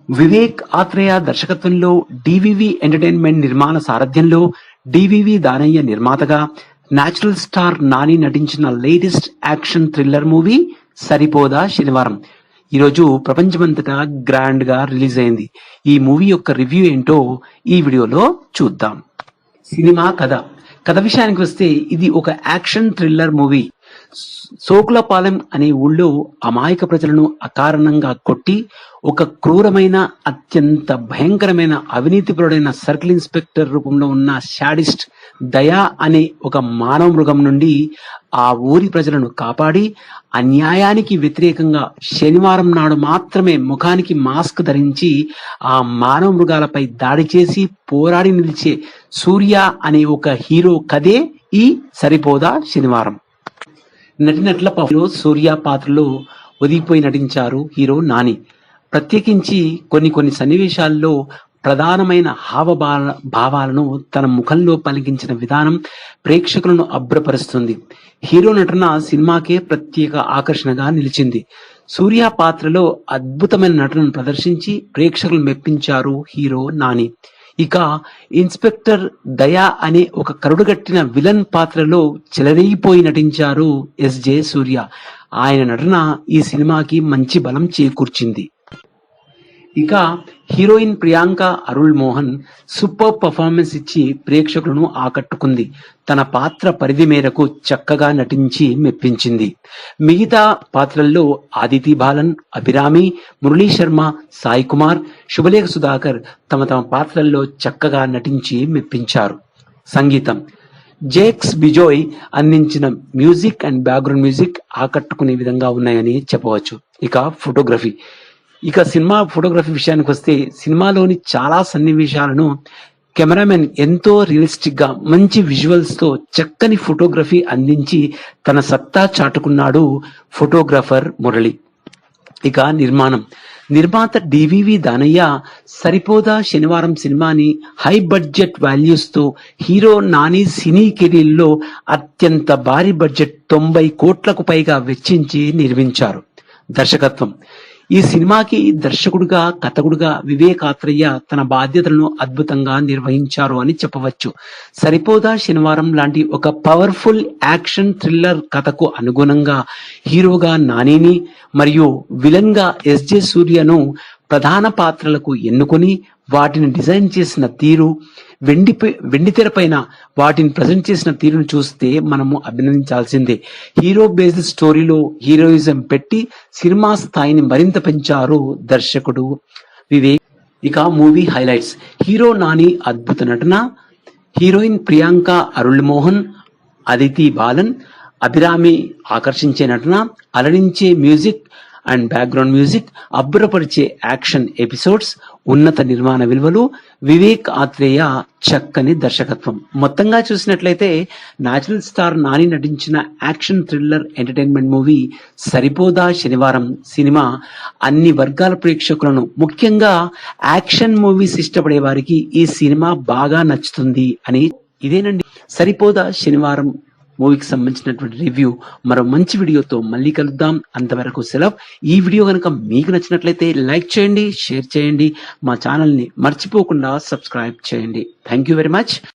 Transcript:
వివేక్ ఆత్రేయ దర్శకత్వంలో DVV entertainment నిర్మాణ సారథ్యంలో డివివి దానయ్య నిర్మాతగా నేచురల్ స్టార్ నాని నటించిన లేటెస్ట్ యాక్షన్ థ్రిల్లర్ మూవీ సరిపోదా శనివారం ఈరోజు ప్రపంచమంతటా గ్రాండ్ గా రిలీజ్ అయింది. ఈ మూవీ యొక్క రివ్యూ ఏంటో ఈ వీడియోలో చూద్దాం. సినిమా కథ విషయానికి వస్తే ఇది ఒక యాక్షన్ థ్రిల్లర్ మూవీ. సోకులపాలెం అనే ఊళ్ళో అమాయక ప్రజలను అకారణంగా కొట్టి ఒక క్రూరమైన అత్యంత భయంకరమైన అవినీతిపరుడైన సర్కిల్ ఇన్స్పెక్టర్ రూపంలో ఉన్న శాడిస్ట్ దయా అనే ఒక మానవ మృగం నుండి ఆ ఊరి ప్రజలను కాపాడి అన్యాయానికి వ్యతిరేకంగా శనివారం నాడు మాత్రమే ముఖానికి మాస్క్ ధరించి ఆ మానవ మృగాలపై దాడి చేసి పోరాడి నిలిచే సూర్య అనే ఒక హీరో కథే ఈ సరిపోదా శనివారం. నటినట్ల సూర్య పాత్రలో ఒదిగిపోయి నటించారు హీరో నాని. ప్రత్యేకించి కొన్ని సన్నివేశాల్లో ప్రధానమైన భావాలను తన ముఖంలో పలికించిన విధానం ప్రేక్షకులను అభ్రపరుస్తుంది. హీరో నటన సినిమాకే ప్రత్యేక ఆకర్షణగా నిలిచింది. సూర్య పాత్రలో అద్భుతమైన నటనను ప్రదర్శించి ప్రేక్షకులు మెప్పించారు హీరో నాని. ఇక ఇన్స్పెక్టర్ దయా అనే ఒక కరుడుగట్టిన విలన్ పాత్రలో చెలరేగిపోయి నటించారు ఎస్జే సూర్య. ఆయన నటన ఈ సినిమాకి మంచి బలం చేకూర్చింది. ఇక heroine Priyanka Arul Mohan super performance ఇచ్చి ప్రేక్షకులను ఆకట్టుకుంది. తన పాత్ర పరిధి మేరకు చక్కగా నటించి మెప్పించింది. మిగతా పాత్రల్లో ఆదితి బాలన్, అభిరామి, మురళీ శర్మ, సాయి కుమార్, శుభలేఖ సుధాకర్ తమ పాత్రల్లో చక్కగా నటించి మెప్పించారు. సంగీతం జేక్స్ బిజోయ్ అందించిన మ్యూజిక్ అండ్ బ్యాక్గ్రౌండ్ మ్యూజిక్ ఆకట్టుకునే విధంగా ఉన్నాయని చెప్పవచ్చు. ఇక సినిమా ఫోటోగ్రఫీ విషయానికి వస్తే సినిమాలోని చాలా సన్నివేశాలను కెమెరామెన్ ఎంతో రియలిస్టిక్ గా మంచి విజువల్స్ తో చక్కని ఫోటోగ్రఫీ అందించి తన సత్తా చాటుకున్నాడు ఫోటోగ్రాఫర్ మురళి. ఇక నిర్మాత డివివి దానయ్య సరిపోదా శనివారం సినిమాని హై బడ్జెట్ వాల్యూస్ తో హీరో నాని సినీ కెరీర్ లో అత్యంత భారీ బడ్జెట్ 90 కోట్లకు పైగా వెచ్చించి నిర్మించారు. దర్శకత్వం ఈ సినిమాకి దర్శకుడుగా కథకుడుగా వివేక్ ఆత్రేయ తన బాధ్యతలను అద్భుతంగా నిర్వహించారు అని చెప్పవచ్చు. సరిపోదా శనివారం లాంటి ఒక పవర్ఫుల్ యాక్షన్ థ్రిల్లర్ కథకు అనుగుణంగా హీరోగా నానిని మరియు విలన్ గా ఎస్జే సూర్యను ప్రధాన పాత్రలకు ఎన్నుకొని వాటిని డిజైన్ చేసిన తీరు, వెండి తెరపైన వాటిని ప్రజెంట్ చేసిన తీరును చూస్తే మనము అభినందించాల్సిందే. హీరో బేస్డ్ స్టోరీలో హీరోయిజం పెట్టి సినిమా స్థాయిని మరింత పెంచారు దర్శకుడు వివేక్. ఇక మూవీ హైలైట్స్: హీరో నాని అద్భుత నటన, హీరోయిన్ ప్రియాంక అరుళ్ మోహన్, అదితి బాలన్, అభిరామి ఆకర్షించే నటన, అలరించే మ్యూజిక్ అండ్ బ్యాక్గ్రౌండ్ మ్యూజిక్, అబ్బురపరిచే యాక్షన్ ఎపిసోడ్స్, ఉన్నత నిర్మాణ విలువలు, వివేక్ ఆత్రేయ చక్కని దర్శకత్వం. మొత్తంగా చూసినట్లయితే నేచురల్ స్టార్ నాని నటించిన యాక్షన్ థ్రిల్లర్ ఎంటర్టైన్మెంట్ మూవీ సరిపోదా శనివారం సినిమా అన్ని వర్గాల ప్రేక్షకులను, ముఖ్యంగా యాక్షన్ మూవీస్ ఇష్టపడే వారికి ఈ సినిమా బాగా నచ్చుతుంది అని. ఇదేనండి సరిపోదా శనివారం మూవీకి సంబంధించినటువంటి రివ్యూ. మరో మంచి వీడియోతో మళ్ళీ కలుద్దాం. అంతవరకు సెలవు. ఈ వీడియో కనుక మీకు నచ్చినట్లయితే లైక్ చేయండి, షేర్ చేయండి, మా ఛానల్ని మర్చిపోకుండా సబ్స్క్రైబ్ చేయండి. Thank you very much.